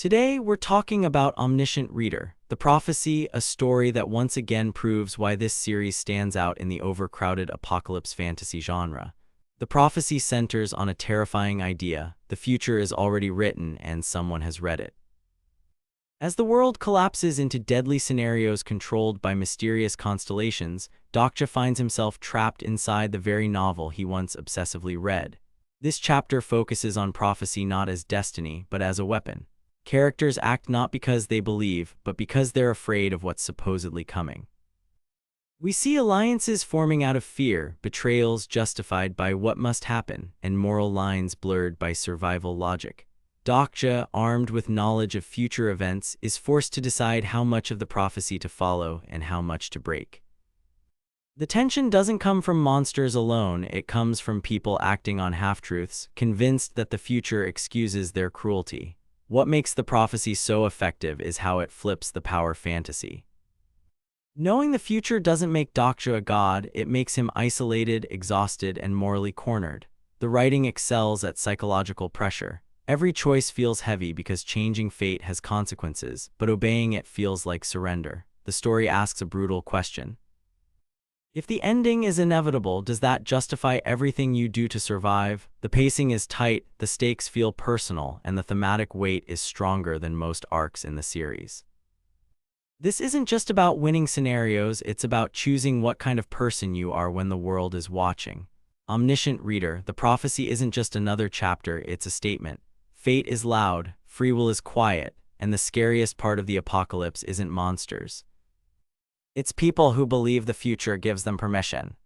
Today, we're talking about Omniscient Reader, the prophecy, a story that once again proves why this series stands out in the overcrowded apocalypse fantasy genre. The prophecy centers on a terrifying idea: the future is already written and someone has read it. As the world collapses into deadly scenarios controlled by mysterious constellations, Dokja finds himself trapped inside the very novel he once obsessively read. This chapter focuses on prophecy not as destiny, but as a weapon. Characters act not because they believe, but because they're afraid of what's supposedly coming. We see alliances forming out of fear, betrayals justified by what must happen, and moral lines blurred by survival logic. Dokja, armed with knowledge of future events, is forced to decide how much of the prophecy to follow and how much to break. The tension doesn't come from monsters alone, it comes from people acting on half-truths, convinced that the future excuses their cruelty. What makes the prophecy so effective is how it flips the power fantasy. Knowing the future doesn't make Dokja a god, it makes him isolated, exhausted, and morally cornered. The writing excels at psychological pressure. Every choice feels heavy because changing fate has consequences, but obeying it feels like surrender. The story asks a brutal question. If the ending is inevitable, does that justify everything you do to survive? The pacing is tight, the stakes feel personal, and the thematic weight is stronger than most arcs in the series. This isn't just about winning scenarios, it's about choosing what kind of person you are when the world is watching. Omniscient Reader, the prophecy isn't just another chapter, it's a statement. Fate is loud, free will is quiet, and the scariest part of the apocalypse isn't monsters. It's people who believe the future gives them permission.